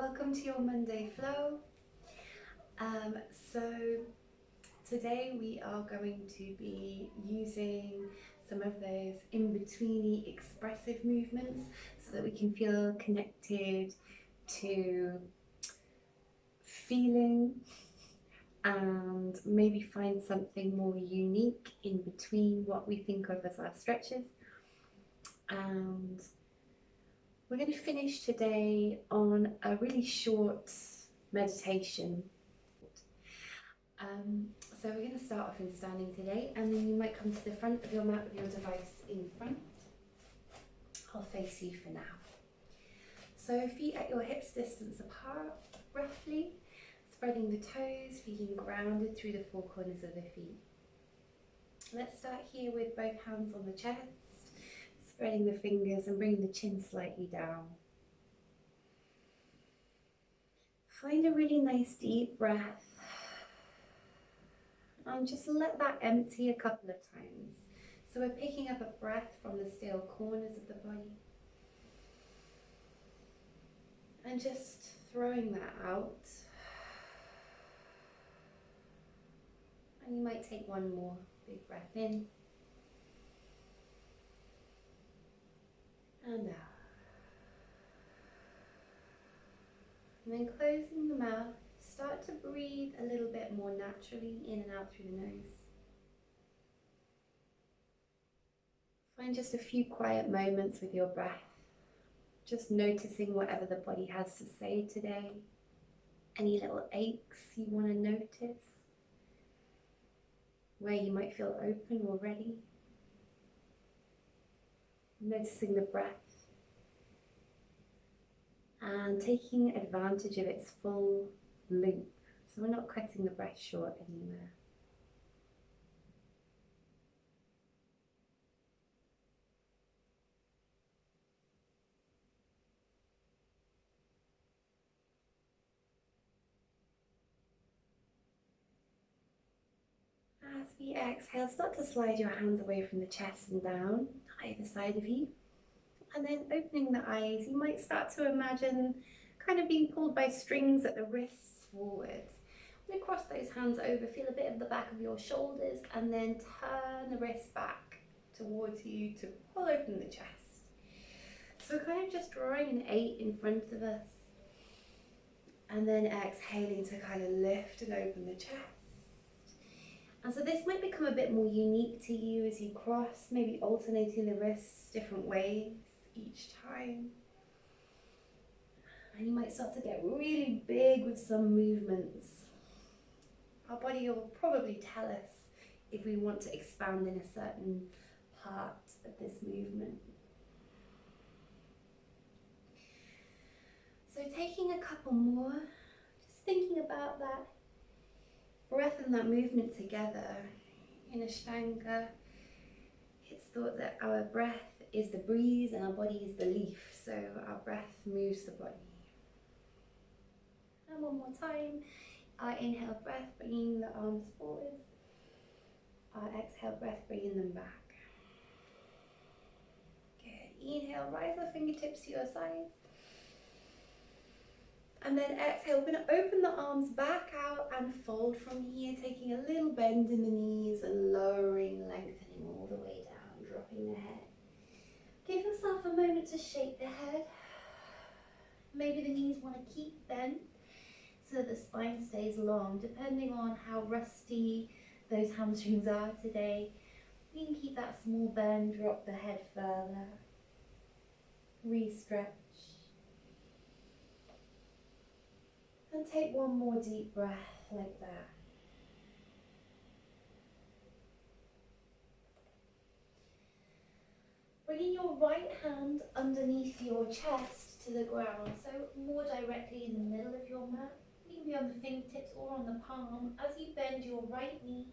welcome to your Monday flow. So today we are going to be using some of those in-betweeny expressive movements so that we can feel connected to feeling and maybe find something more unique in between what we think of as our stretches. And we're going to finish today on a really short meditation. So we're going to start off in standing today, and then you might come to the front of your mat with your device in front. I'll face you for now. So feet at your hips distance apart, roughly, spreading the toes, feeling grounded through the four corners of the feet. Let's start here with both hands on the chest, spreading the fingers and bringing the chin slightly down. Find a really nice deep breath and just let that empty a couple of times. So we're picking up a breath from the still corners of the body and just throwing that out. And you might take one more big breath in and out. And then closing the mouth, start to breathe a little bit more naturally in and out through the nose. Find just a few quiet moments with your breath, just noticing whatever the body has to say today, any little aches you want to notice, where you might feel open or ready. Noticing the breath and taking advantage of its full loop. So we're not cutting the breath short anywhere. As we exhale, start to slide your hands away from the chest and down, either side of you. And then opening the eyes, you might start to imagine kind of being pulled by strings at the wrists forwards. When you cross those hands over, feel a bit of the back of your shoulders and then turn the wrists back towards you to pull open the chest. So we're kind of just drawing an 8 in front of us. And then exhaling to kind of lift and open the chest. And so this might become a bit more unique to you as you cross, maybe alternating the wrists different ways each time. And you might start to get really big with some movements. Our body will probably tell us if we want to expand in a certain part of this movement. So taking a couple more, just thinking about that breath and that movement together. In Ashtanga, it's thought that our breath is the breeze and our body is the leaf, so our breath moves the body. And one more time, our inhale breath, bringing the arms forwards, our exhale breath, bringing them back. Good, inhale, rise the fingertips to your sides. And then exhale, we're going to open the arms back out and fold from here, taking a little bend in the knees and lowering, lengthening all the way down, dropping the head. Give yourself a moment to shake the head. Maybe the knees want to keep bent so that the spine stays long, depending on how rusty those hamstrings are today. You can keep that small bend, drop the head further, re-stretch. And take one more deep breath like that. Bringing your right hand underneath your chest to the ground, so more directly in the middle of your mat. You can be on the fingertips or on the palm as you bend your right knee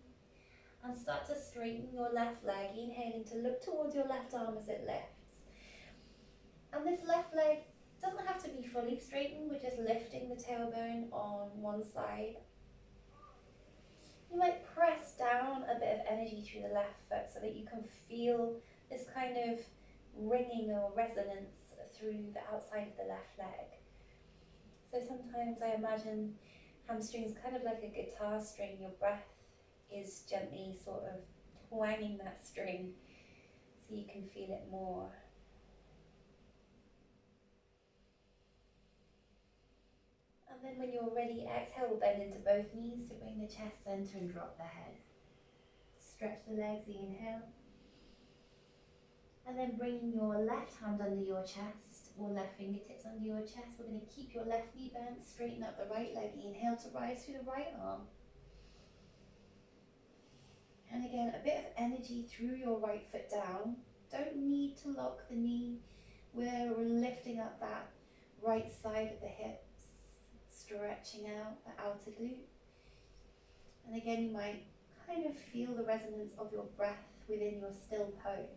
and start to straighten your left leg, inhaling to look towards your left arm as it lifts. And this left leg doesn't have to be fully straightened, we're just lifting the tailbone on one side. You might press down a bit of energy through the left foot so that you can feel this kind of ringing or resonance through the outside of the left leg. So sometimes I imagine hamstrings kind of like a guitar string. Your breath is gently sort of twanging that string so you can feel it more. And then when you're ready, exhale, we'll bend into both knees to bring the chest center and drop the head. Stretch the legs, inhale. And then bringing your left hand under your chest or left fingertips under your chest. We're going to keep your left knee bent, straighten up the right leg. Inhale to rise through the right arm. And again, a bit of energy through your right foot down. Don't need to lock the knee. We're lifting up that right side of the hips, stretching out the outer glute. And again, you might kind of feel the resonance of your breath within your still pose.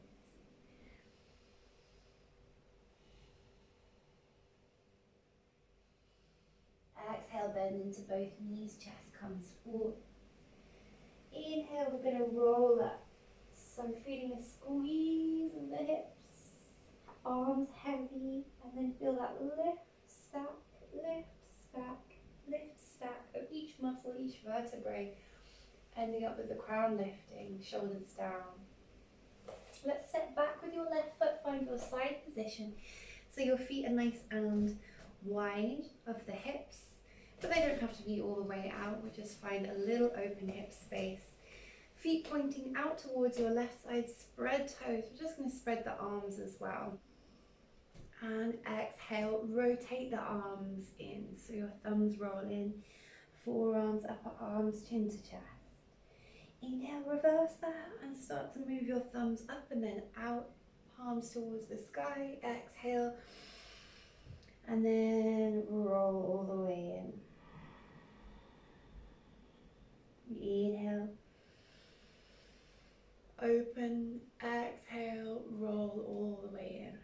Exhale, bend into both knees, chest comes forward. Inhale, we're going to roll up. So feeling a squeeze in the hips, arms heavy, and then feel that lift, stack, lift, stack of each muscle, each vertebrae, ending up with the crown lifting, shoulders down. Let's step back with your left foot, find your side position. So your feet are nice and wide of the hips, but they don't have to be all the way out. We'll just find a little open hip space. Feet pointing out towards your left side, spread toes. We're just going to spread the arms as well. And exhale, rotate the arms in. So your thumbs roll in, forearms, upper arms, chin to chest. Inhale, reverse that and start to move your thumbs up and then out, palms towards the sky. Exhale, and then roll all the way in. Inhale. Open, exhale, roll all the way in.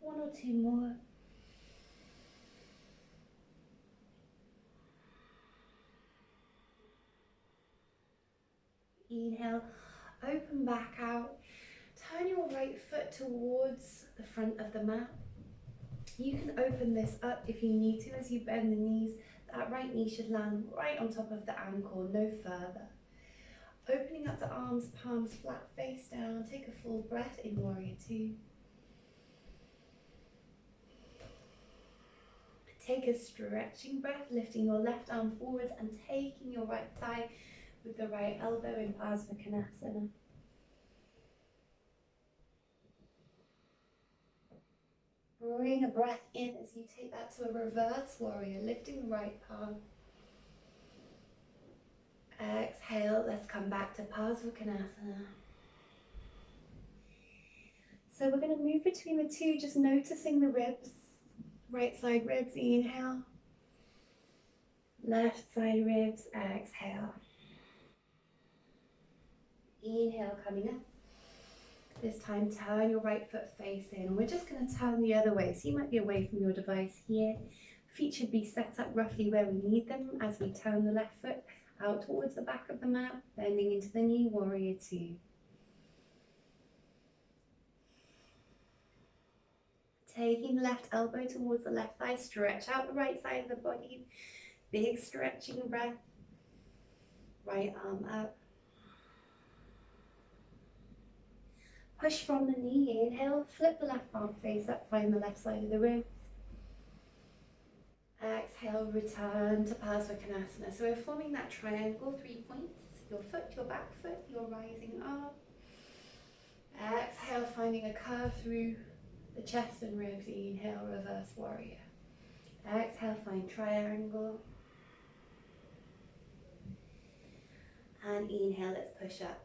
One or two more. Inhale, open back out. Turn your right foot towards the front of the mat. You can open this up if you need to as you bend the knees. That right knee should land right on top of the ankle, no further. Opening up the arms, palms flat, face down. Take a full breath in Warrior Two. Take a stretching breath, lifting your left arm forwards and taking your right thigh with the right elbow in Parsvakonasana. Bring a breath in as you take that to a reverse warrior, lifting the right palm. Exhale, let's come back to Parsvakonasana. So we're going to move between the two, just noticing the ribs. Right side ribs, inhale. Left side ribs, exhale. Inhale, coming up. This time, turn your right foot face in. We're just going to turn the other way, so you might be away from your device here. Feet should be set up roughly where we need them as we turn the left foot out towards the back of the mat, bending into the knee, Warrior Two. Taking the left elbow towards the left thigh, stretch out the right side of the body. Big stretching breath. Right arm up. Push from the knee, inhale, flip the left palm face up, find the left side of the ribs. Exhale, return to Parsvakonasana. So we're forming that triangle, 3 points. Your foot, your back foot, your rising arm. Exhale, finding a curve through the chest and ribs. Inhale, reverse warrior. Exhale, find triangle. And inhale, let's push up.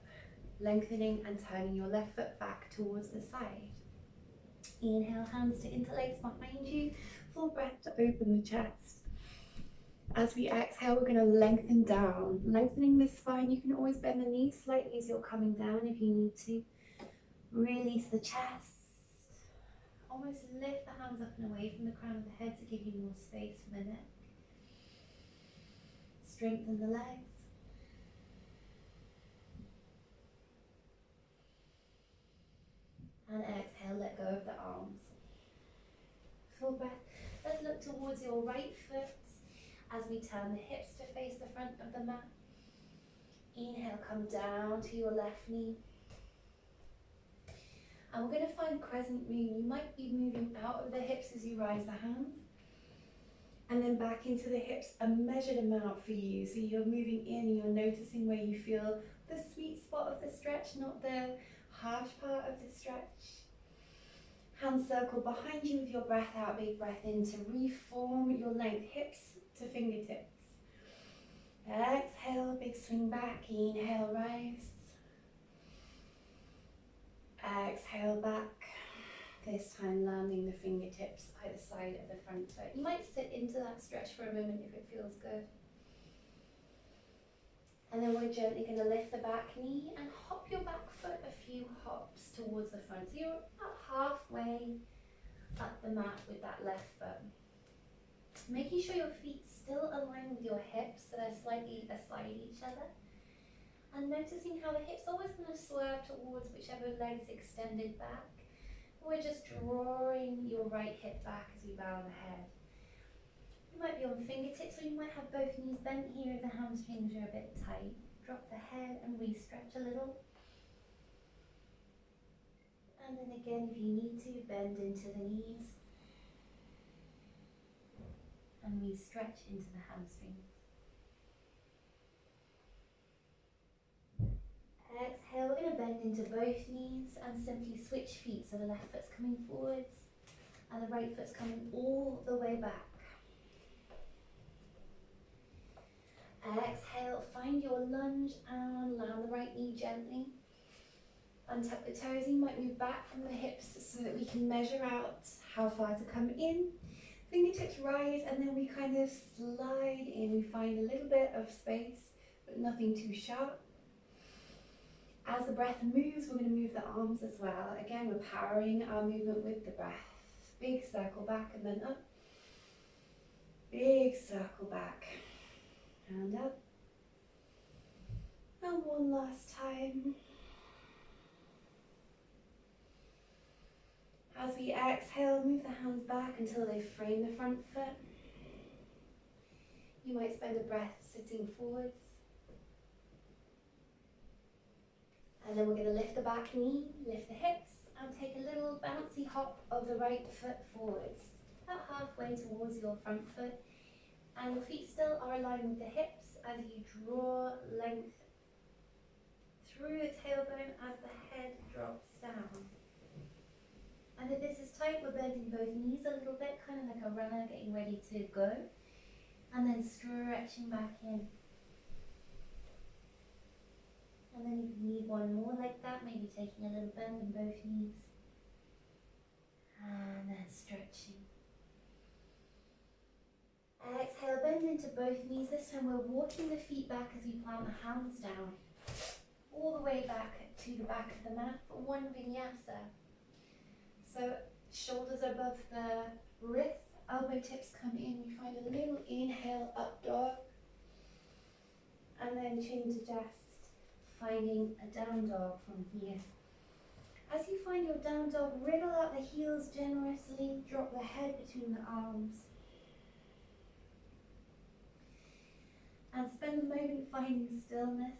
Lengthening and turning your left foot back towards the side. Inhale, hands to interlace behind you. Full breath to open the chest. As we exhale, we're going to lengthen down. Lengthening the spine. You can always bend the knees slightly as you're coming down if you need to. Release the chest. Almost lift the hands up and away from the crown of the head to give you more space for the neck. Strengthen the legs. And exhale, let go of the arms. full breath. Let's look towards your right foot as we turn the hips to face the front of the mat. Inhale, come down to your left knee. And we're going to find crescent moon. You might be moving out of the hips as you rise the hands. And then back into the hips, a measured amount for you. So you're moving in and you're noticing where you feel the sweet spot of the stretch, not the harsh part of the stretch. Hands circle behind you with your breath out, big breath in to reform your length, hips to fingertips. Exhale, big swing back, inhale, rise. Exhale back, this time landing the fingertips either side of the front foot. You might sit into that stretch for a moment if it feels good. And then we're gently going to lift the back knee and hop your back foot a few hops towards the front. So you're about halfway up the mat with that left foot. Making sure your feet still align with your hips so they're slightly aside each other. And noticing how the hips always going to swerve towards whichever leg's extended back. We're just drawing your right hip back as we bow the head. You might be on fingertips or you might have both knees bent here if the hamstrings are a bit tight. Drop the head and re-stretch a little. And then again, if you need to, bend into the knees. And re-stretch into the hamstrings. Exhale, we're going to bend into both knees and simply switch feet. So the left foot's coming forwards and the right foot's coming all the way back. Exhale, find your lunge and land the right knee gently. Untuck the toes. You might move back from the hips so that we can measure out how far to come in. Fingertips rise and then we kind of slide in. We find a little bit of space, but nothing too sharp. As the breath moves, we're going to move the arms as well. Again, we're powering our movement with the breath. Big circle back and then up. Big circle back and up. And one last time. As we exhale, move the hands back until they frame the front foot. You might spend a breath sitting forwards. And then we're going to lift the back knee, lift the hips, and take a little bouncy hop of the right foot forwards, about halfway towards your front foot. And your feet still are aligned with the hips as you draw length through the tailbone as the head drops down. And if this is tight, we're bending both knees a little bit, kind of like a runner getting ready to go. And then stretching back in. And then if you need one more like that, maybe taking a little bend in both knees. And then stretching. Exhale, bend into both knees. This time we're walking the feet back as we plant the hands down. All the way back to the back of the mat for one vinyasa. So shoulders above the wrists, elbow tips come in. We find a little inhale, up dog. And then chin to chest, finding a down dog from here. As you find your down dog, wriggle out the heels generously, drop the head between the arms. And spend a moment finding stillness.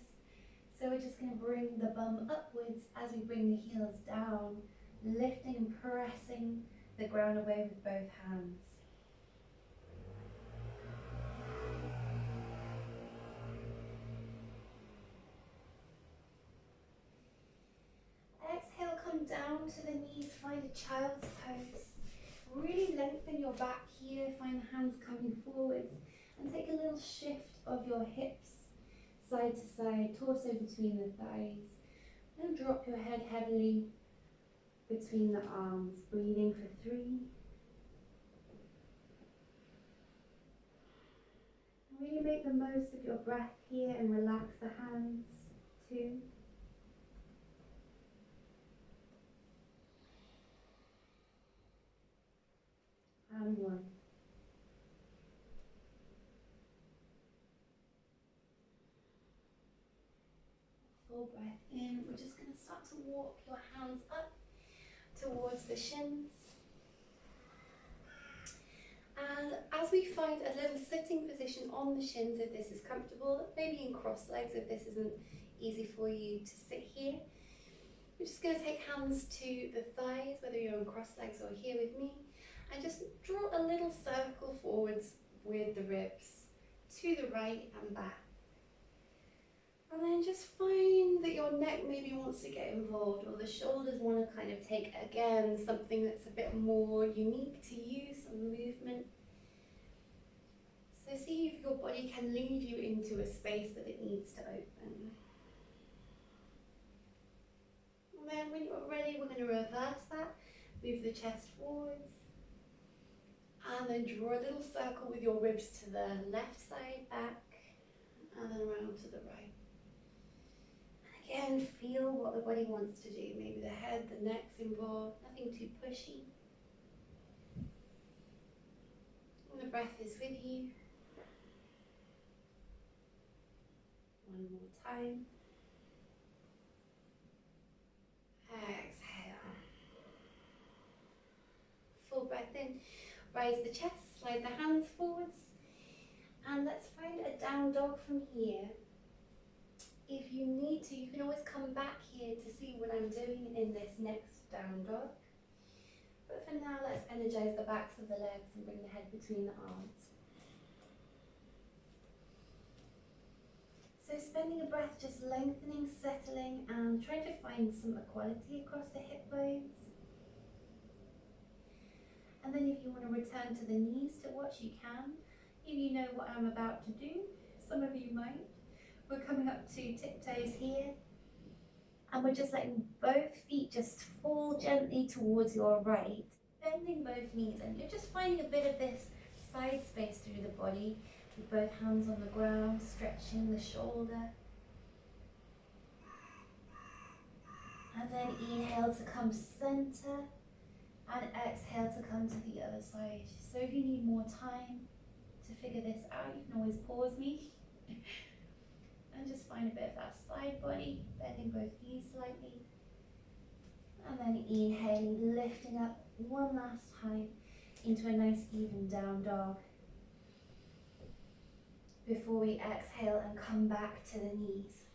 So we're just going to bring the bum upwards as we bring the heels down, lifting and pressing the ground away with both hands. Exhale, come down to the knees, find a child's pose. Really lengthen your back here, find the hands coming forwards, and take a little shift of your hips side to side, torso between the thighs, and drop your head heavily between the arms, breathing for 3. Really make the most of your breath here and relax the hands. 2. And 1. Full breath in. We're just going to start to walk your hands up towards the shins. find a little sitting position on the shins if this is comfortable, maybe in cross legs if this isn't easy for you to sit here. We're just going to take hands to the thighs, whether you're on cross legs or here with me, and just draw a little circle forwards with the ribs to the right and back. And then just find that your neck maybe wants to get involved, or the shoulders want to kind of take, again, something that's a bit more unique to you, some movement. So see if your body can lead you into a space that it needs to open. And then when you're ready, we're going to reverse that. Move the chest forwards. And then draw a little circle with your ribs to the left side, back, and then around to the right. Again, feel what the body wants to do. Maybe the head, the neck's involved, nothing too pushy. And the breath is with you. One more time. Exhale. Full breath in. Rise the chest, slide the hands forwards. And let's find a down dog from here. If you need to, you can always come back here to see what I'm doing in this next down dog. But for now, let's energize the backs of the legs and bring the head between the arms. So spending a breath just lengthening, settling, and trying to find some equality across the hip bones. And then if you want to return to the knees to watch, you can. If you know what I'm about to do, some of you might. We're coming up to tiptoes here, and we're just letting both feet just fall gently towards your right, bending both knees, and you're just finding a bit of this side space through the body, with both hands on the ground, stretching the shoulder. And then inhale to come center, and exhale to come to the other side. So if you need more time to figure this out, you can always pause me. And just find a bit of that side body, bending both knees slightly. And then inhaling, lifting up one last time into a nice even down dog. Before we exhale and come back to the knees.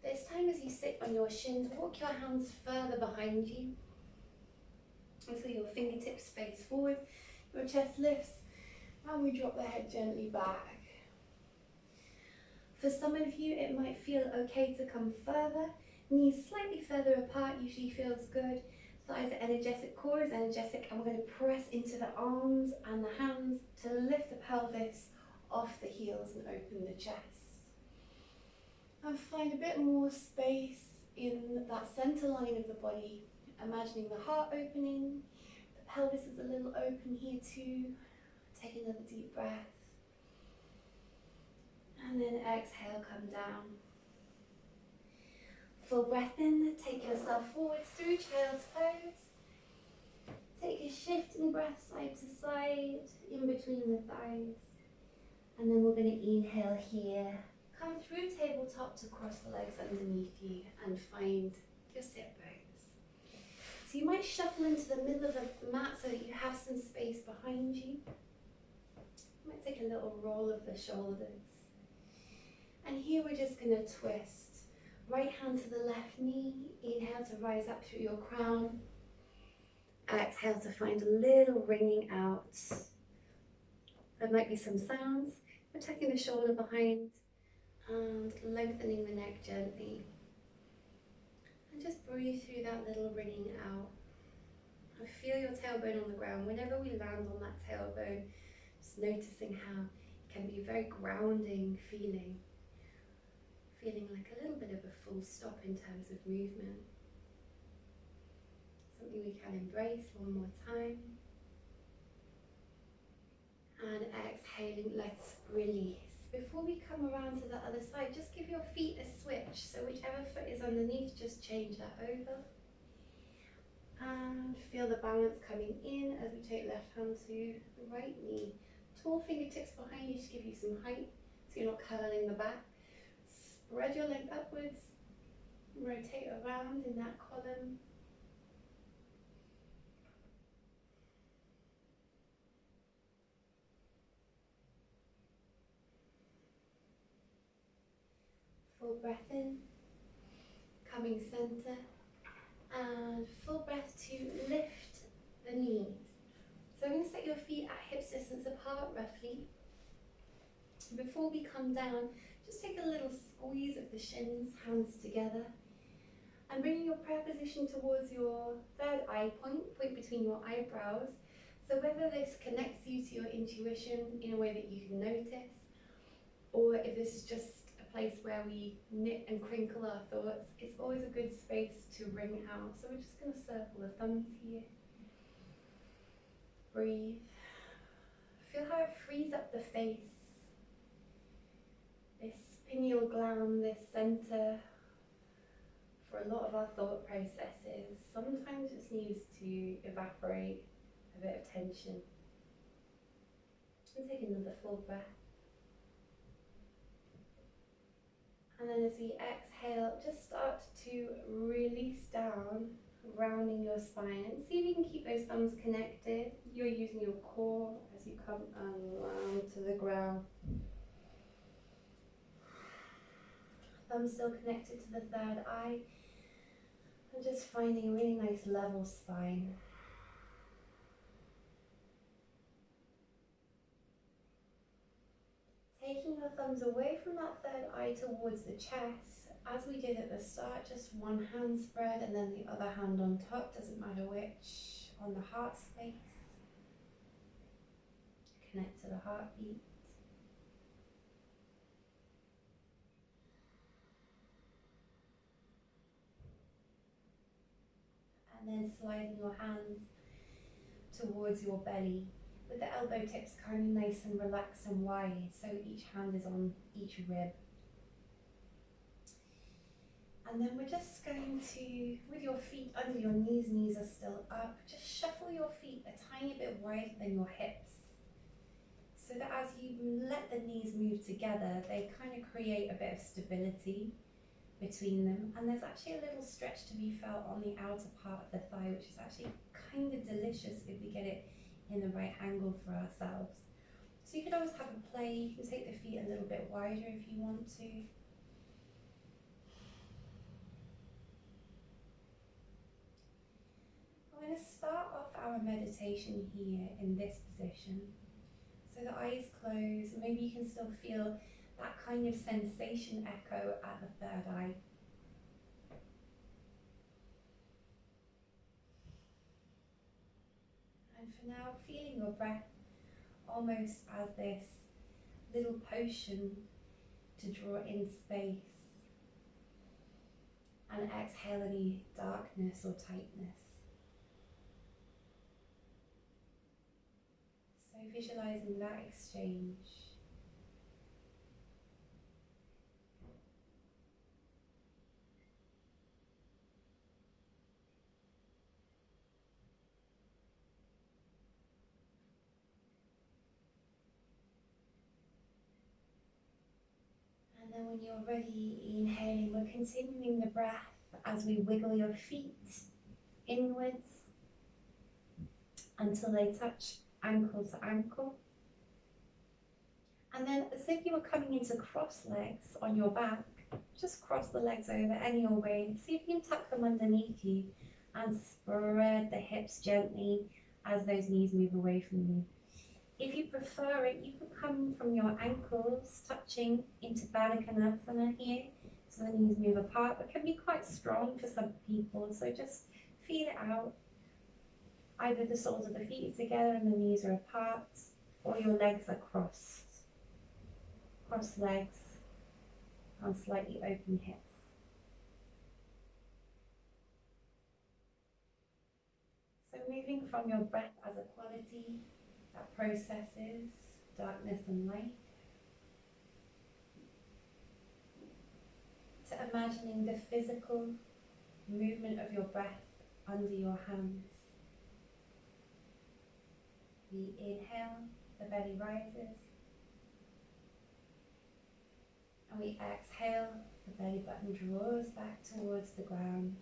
This time as you sit on your shins, walk your hands further behind you. Until your fingertips face forward, your chest lifts, and we drop the head gently back. For some of you, it might feel okay to come further. Knees slightly further apart usually feels good. Thighs are energetic, core is energetic, and we're going to press into the arms and the hands to lift the pelvis off the heels and open the chest. And find a bit more space in that center line of the body, imagining the heart opening, the pelvis is a little open here too. Take another deep breath. And then exhale, come down. Full breath in, take yourself forwards through child's pose. Take a shifting breath side to side, in between the thighs. And then we're going to inhale here. Come through tabletop to cross the legs underneath you and find your sit bones. So you might shuffle into the middle of the mat so that you have some space behind you. You might take a little roll of the shoulders. And here we're just going to twist. Right hand to the left knee. Inhale to rise up through your crown. Exhale to find a little ringing out. There might be some sounds. We're tucking the shoulder behind and lengthening the neck gently. And just breathe through that little ringing out. And feel your tailbone on the ground. Whenever we land on that tailbone, just noticing how it can be a very grounding feeling. Feeling like a little bit of a full stop in terms of movement. Something we can embrace one more time. And exhaling, let's release. Before we come around to the other side, just give your feet a switch. So whichever foot is underneath, just change that over. And feel the balance coming in as we take left hand to the right knee. Tall fingertips behind you to give you some height, so you're not curling the back. Spread your leg upwards, rotate around in that column. full breath in, coming center, and full breath to lift the knees. So I'm going to set your feet at hips distance apart roughly. Before we come down, just take a little squeeze of the shins, hands together, and bringing your prayer position towards your third eye point between your eyebrows. So whether this connects you to your intuition in a way that you can notice, or if this is just a place where we knit and crinkle our thoughts, it's always a good space to ring out. So we're just going to circle the thumbs here. Breathe. Feel how it frees up the face. This pineal gland, this center, for a lot of our thought processes, sometimes just needs to evaporate a bit of tension. And take another full breath. And then as we exhale, just start to release down, grounding your spine. And see if you can keep those thumbs connected. You're using your core as you come around to the ground. Thumbs still connected to the third eye. And just finding a really nice level spine. Taking your thumbs away from that third eye towards the chest, as we did at the start, just one hand spread and then the other hand on top, doesn't matter which, on the heart space. Connect to the heartbeat. And then sliding your hands towards your belly, with the elbow tips kind of nice and relaxed and wide, so each hand is on each rib. And then we're just going to, with your feet under your knees are still up, just shuffle your feet a tiny bit wider than your hips, so that as you let the knees move together, they kind of create a bit of stability between them. And there's actually a little stretch to be felt on the outer part of the thigh, which is actually kind of delicious if we get it in the right angle for ourselves. So you could always have a play. You can take the feet a little bit wider if you want to. I'm going to start off our meditation here in this position. So the eyes close, maybe you can still feel that kind of sensation echo at the third eye. And for now, feeling your breath almost as this little potion to draw in space and exhale any darkness or tightness. So visualizing that exchange. And then when you're ready, inhaling, we're continuing the breath as we wiggle your feet inwards until they touch ankle to ankle. And then as if you were coming into cross legs on your back, just cross the legs over any old way. See if you can tuck them underneath you and spread the hips gently as those knees move away from you. If you prefer it, you can come from your ankles touching into Baddha Konasana here, so the knees move apart. It can be quite strong for some people, so just feel it out. Either the soles of the feet are together and the knees are apart, or your legs are crossed. Cross legs and slightly open hips. So moving from your breath as a quality that processes darkness and light, to imagining the physical movement of your breath under your hands. We inhale, the belly rises, and we exhale, the belly button draws back towards the ground.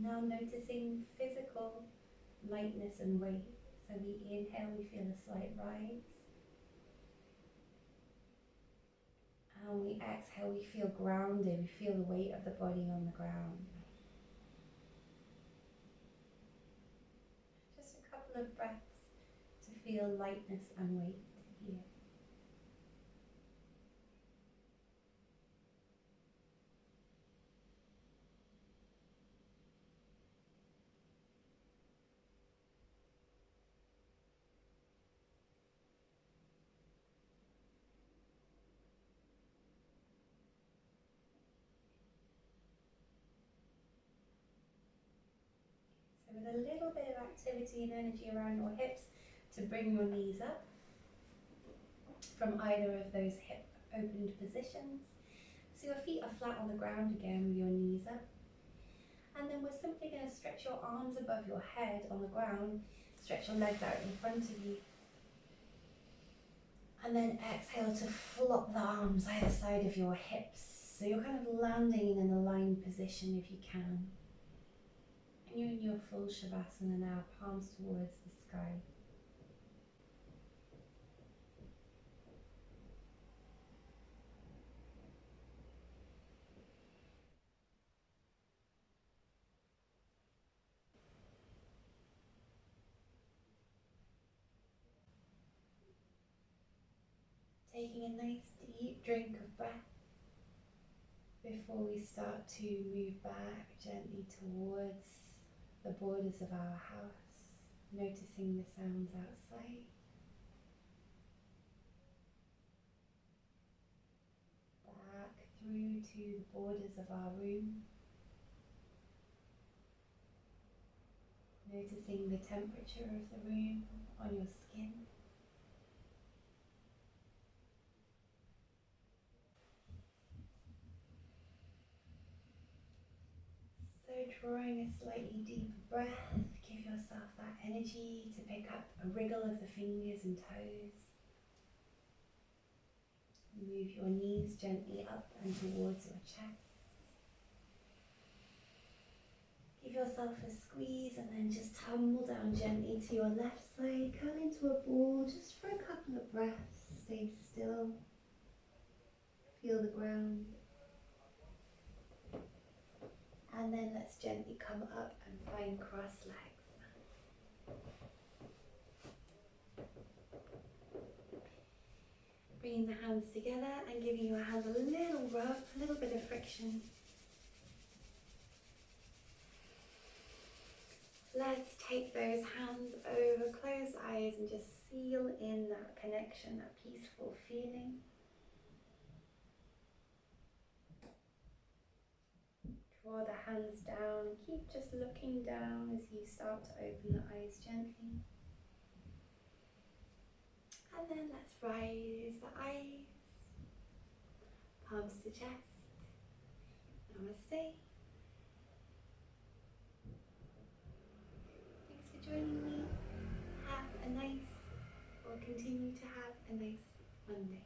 Now noticing physical lightness and weight. So we inhale, we feel a slight rise. And when we exhale, we feel grounded, we feel the weight of the body on the ground. Just a couple of breaths to feel lightness and weight here. So with a little bit of activity and energy around your hips to bring your knees up from either of those hip opened positions. So your feet are flat on the ground again with your knees up. And then we're simply going to stretch your arms above your head on the ground, stretch your legs out in front of you. And then exhale to flop the arms either side of your hips. So you're kind of landing in an aligned position if you can. And you're in your full Shavasana now, palms towards the sky. Taking a nice deep drink of breath before we start to move back gently towards the borders of our house, noticing the sounds outside. Back through to the borders of our room, noticing the temperature of the room on your skin. So drawing a slightly deeper breath, give yourself that energy to pick up a wriggle of the fingers and toes. Move your knees gently up and towards your chest. Give yourself a squeeze and then just tumble down gently to your left side. Curl into a ball just for a couple of breaths. Stay still. Feel the ground. And then let's gently come up and find cross legs. Bringing the hands together and giving your hands a little rub, a little bit of friction. Let's take those hands over, close eyes and just seal in that connection, that peaceful feeling. Draw the hands down, keep just looking down as you start to open the eyes gently. And then let's raise the eyes, palms to chest. Namaste. Thanks for joining me. Have a nice, or continue to have a nice Monday.